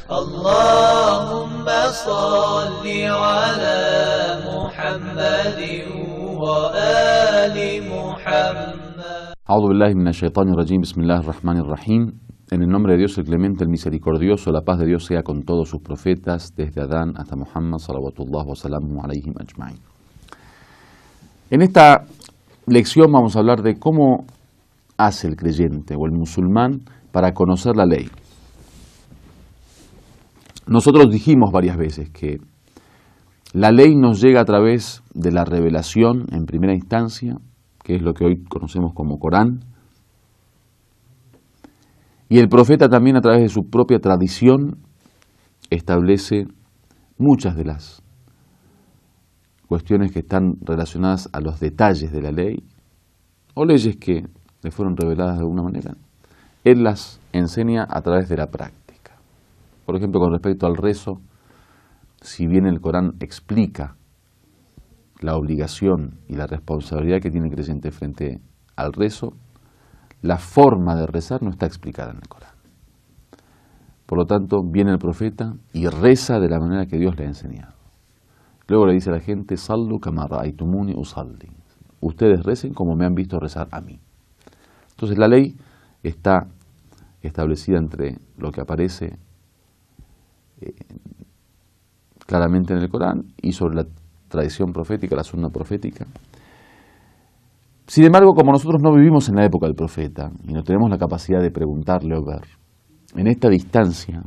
اللهم صل على محمد وآل محمد. أعوذ بالله من الشيطان الرجيم. بسم الله الرحمن الرحيم. En el nombre de Dios el Clemente, el Misericordioso, la paz de Dios sea con todos sus profetas, desde Adán hasta Muhammad, salawatullah wa salamu alayhim ajma'in. En esta lección vamos a hablar de cómo hace el creyente o el musulmán para conocer la ley. Nosotros dijimos varias veces que la ley nos llega a través de la revelación en primera instancia, que es lo que hoy conocemos como Corán, y el profeta también a través de su propia tradición establece muchas de las cuestiones que están relacionadas a los detalles de la ley, o leyes que le fueron reveladas de alguna manera. Él las enseña a través de la práctica. Por ejemplo, con respecto al rezo, si bien el Corán explica la obligación y la responsabilidad que tiene el creyente frente al rezo, la forma de rezar no está explicada en el Corán. Por lo tanto, viene el profeta y reza de la manera que Dios le ha enseñado. Luego le dice a la gente, Sallu kama ra'aytumuni usalli. Ustedes recen como me han visto rezar a mí. Entonces la ley está establecida entre lo que aparece claramente en el Corán y sobre la tradición profética, la sunna profética. Sin embargo, como nosotros no vivimos en la época del profeta y no tenemos la capacidad de preguntarle o ver, en esta distancia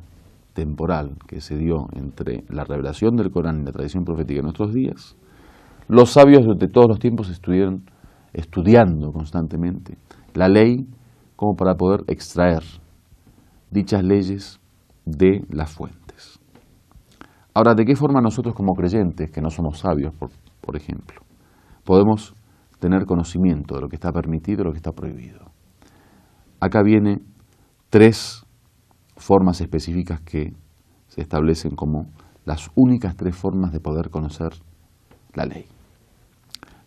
temporal que se dio entre la revelación del Corán y la tradición profética en nuestros días, los sabios de todos los tiempos estuvieron estudiando constantemente la ley como para poder extraer dichas leyes de las fuentes. Ahora, ¿de qué forma nosotros como creyentes, que no somos sabios, por ejemplo, podemos tener conocimiento de lo que está permitido y lo que está prohibido? Acá vienen tres formas específicas que se establecen como las únicas tres formas de poder conocer la ley.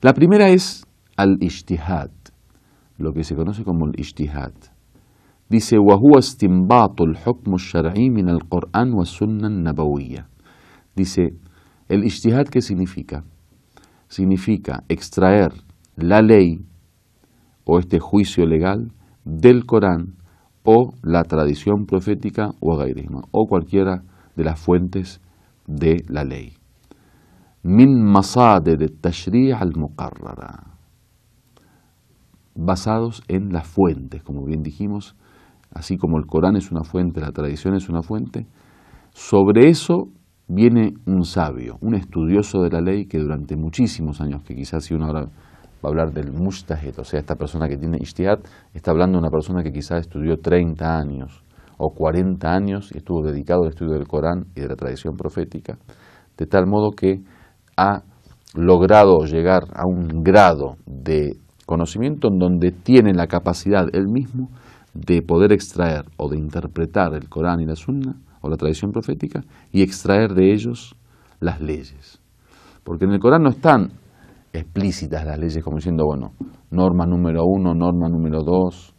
La primera es al-ijtihad, lo que se conoce como el ijtihad. Dice, وَهُوَ اسْتِنْبَاطُ الْحُكْمُ الشَّرْعِي مِنَ الْقُرْآنِ وَالسُّنَّةِ النَّبَوِيَّةِ. Dice, el ijtihad, ¿qué significa? Significa extraer la ley o este juicio legal del Corán o la tradición profética o gairisma, o cualquiera de las fuentes de la ley. Min masadir al-tashri' al-muqarrara, basados en las fuentes, como bien dijimos, así como el Corán es una fuente, la tradición es una fuente. Sobre eso viene un sabio, un estudioso de la ley que durante muchísimos años, que quizás si uno ahora va a hablar del mujtahid, o sea, esta persona que tiene ijtihad, está hablando de una persona que quizás estudió 30 años o 40 años y estuvo dedicado al estudio del Corán y de la tradición profética, de tal modo que ha logrado llegar a un grado de conocimiento en donde tiene la capacidad él mismo de poder extraer o de interpretar el Corán y la Sunna o la tradición profética y extraer de ellos las leyes. Porque en el Corán no están explícitas las leyes como diciendo, bueno, norma número 1, norma número 2,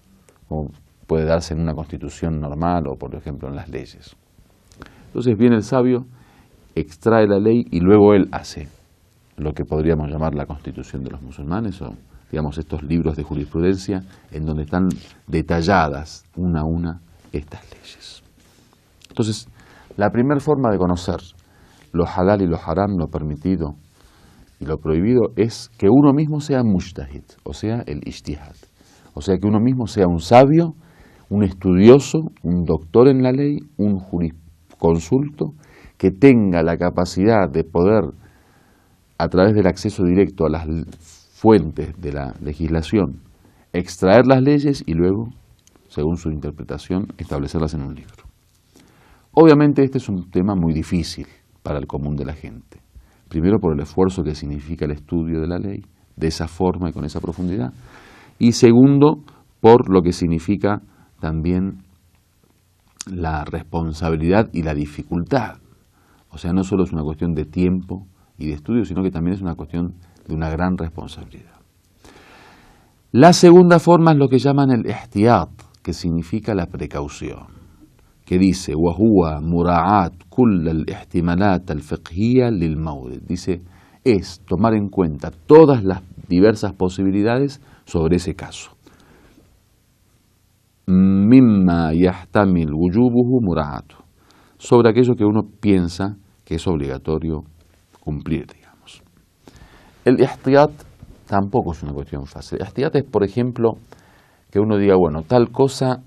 como puede darse en una constitución normal o por ejemplo en las leyes. Entonces viene el sabio, extrae la ley y luego él hace lo que podríamos llamar la constitución de los musulmanes o digamos estos libros de jurisprudencia en donde están detalladas una a una estas leyes. Entonces, la primera forma de conocer lo halal y lo haram, lo permitido y lo prohibido, es que uno mismo sea mujtahid, o sea, el ijtihad. O sea, que uno mismo sea un sabio, un estudioso, un doctor en la ley, un jurisconsulto, que tenga la capacidad de poder, a través del acceso directo a las fuentes de la legislación, extraer las leyes y luego, según su interpretación, establecerlas en un libro. Obviamente este es un tema muy difícil para el común de la gente. Primero por el esfuerzo que significa el estudio de la ley, de esa forma y con esa profundidad. Y segundo, por lo que significa también la responsabilidad y la dificultad. O sea, no solo es una cuestión de tiempo y de estudio, sino que también es una cuestión de una gran responsabilidad. La segunda forma es lo que llaman el ihtiyat, que significa la precaución. que dice وَهُوَ مُرَاعَاتُ كُلَّ الْاحْتِمَالَاتِ الْفِقْهِيَّةِ لِلْمَوْرِدِ. Dice, es tomar en cuenta todas las diversas posibilidades sobre ese caso. مِمَّا يَحْتَمِلْ وُجُوبُهُ مُرَاعَاتُ. Sobre aquello que uno piensa que es obligatorio cumplir, digamos. El ihtiyat tampoco es una cuestión fácil. El ihtiyat es, por ejemplo, que uno diga, bueno, tal cosa,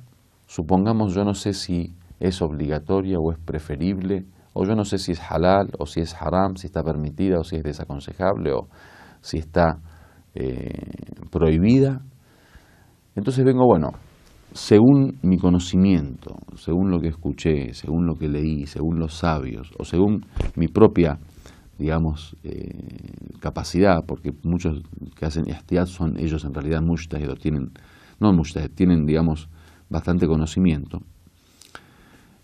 supongamos, yo no sé si es obligatoria o es preferible, o yo no sé si es halal o si es haram, si está permitida o si es desaconsejable o si está prohibida. Entonces vengo, bueno, según mi conocimiento, según lo que escuché, según lo que leí, según los sabios, o según mi propia, digamos, capacidad, porque muchos que hacen ihtiyat son ellos en realidad mujtahid, tienen, digamos, bastante conocimiento.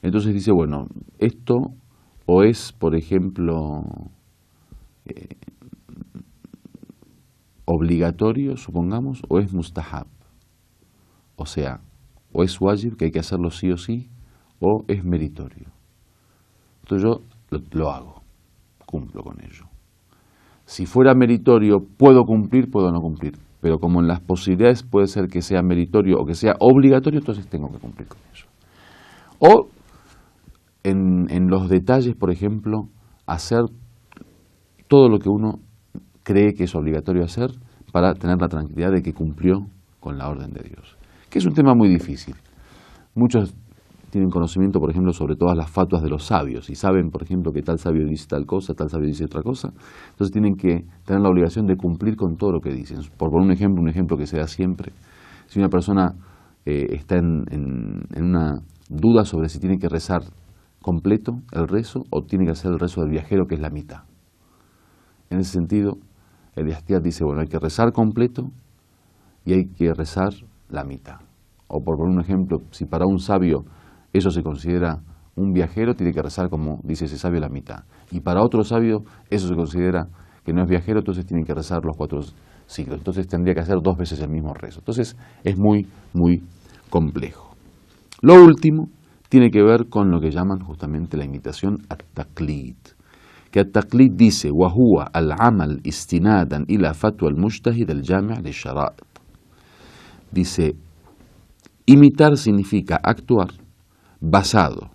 Entonces dice, bueno, esto o es, por ejemplo, obligatorio, supongamos, o es mustahab. O sea, o es wajib, que hay que hacerlo sí o sí, o es meritorio. Entonces yo lo hago, cumplo con ello. Si fuera meritorio, puedo cumplir, puedo no cumplir. Pero como en las posibilidades puede ser que sea meritorio o que sea obligatorio, entonces tengo que cumplir con ello. O en los detalles, por ejemplo, hacer todo lo que uno cree que es obligatorio hacer para tener la tranquilidad de que cumplió con la orden de Dios. Que es un tema muy difícil. Muchos tienen conocimiento, por ejemplo, sobre todas las fatuas de los sabios y saben, por ejemplo, que tal sabio dice tal cosa, tal sabio dice otra cosa. Entonces tienen que tener la obligación de cumplir con todo lo que dicen. Por poner un ejemplo que se da siempre, si una persona está en una duda sobre si tiene que rezar completo el rezo o tiene que hacer el rezo del viajero, que es la mitad. En ese sentido, el ihtiyat dice, bueno, hay que rezar completo y hay que rezar la mitad. O por poner un ejemplo, si para un sabio eso se considera un viajero, tiene que rezar, como dice ese sabio, la mitad. Y para otro sabio eso se considera que no es viajero, entonces tienen que rezar los 4 siglos. Entonces tendría que hacer 2 veces el mismo rezo. Entonces es muy, muy complejo. Lo último tiene que ver con lo que llaman justamente la imitación at-taqlid. Que at-taqlid dice, وَهُوَ الْعَمَلْ إِسْتِنَادًا إِلَى فَتْوَى الْمُجْتَهِدِ الْجَامِعِ لِلشَّرَائِط. Dice, imitar significa actuar basado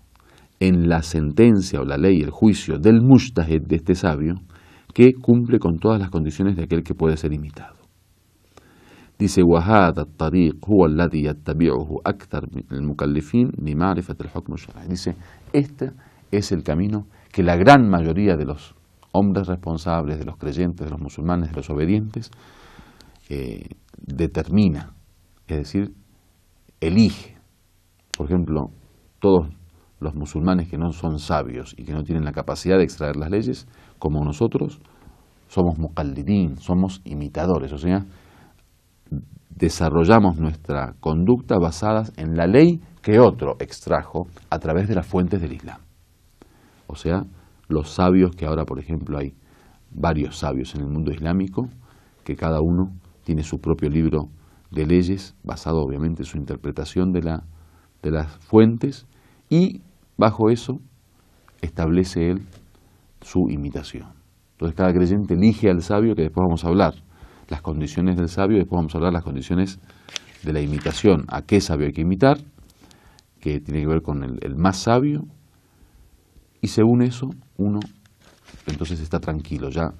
en la sentencia o la ley, el juicio del mujtahid, de este sabio, que cumple con todas las condiciones de aquel que puede ser imitado. Dice, وَهَذَا الطَّرِيقُ هُوَ الَّذِي يَتَّبِعُهُ أَكْثَرُ الْمُكَلِّفِينَ لِمَعْرِفَةِ الْحُكْمِ الشَّرْعِي. Dice, este es el camino que la gran mayoría de los hombres responsables, de los creyentes, de los musulmanes, de los obedientes, determina, es decir, elige. Por ejemplo, todos los musulmanes que no son sabios y que no tienen la capacidad de extraer las leyes, como nosotros, somos muqallidín, somos imitadores, o sea, desarrollamos nuestra conducta basada en la ley que otro extrajo a través de las fuentes del Islam. O sea, los sabios que ahora, por ejemplo, hay varios sabios en el mundo islámico, que cada uno tiene su propio libro de leyes, basado obviamente en su interpretación de las fuentes, y bajo eso establece él su imitación. Entonces cada creyente elige al sabio, que después vamos a hablar las condiciones del sabio, después vamos a hablar las condiciones de la imitación, a qué sabio hay que imitar, que tiene que ver con el más sabio, y según eso uno entonces está tranquilo, ya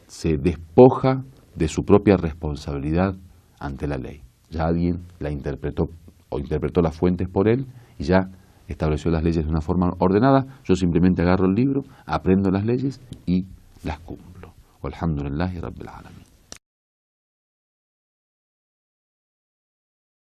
se despoja de su propia responsabilidad ante la ley. Ya alguien la interpretó o interpretó las fuentes por él y ya estableció las leyes de una forma ordenada. Yo simplemente agarro el libro, aprendo las leyes y las cumplo. Walhamdulillahi Rabbil Alamin.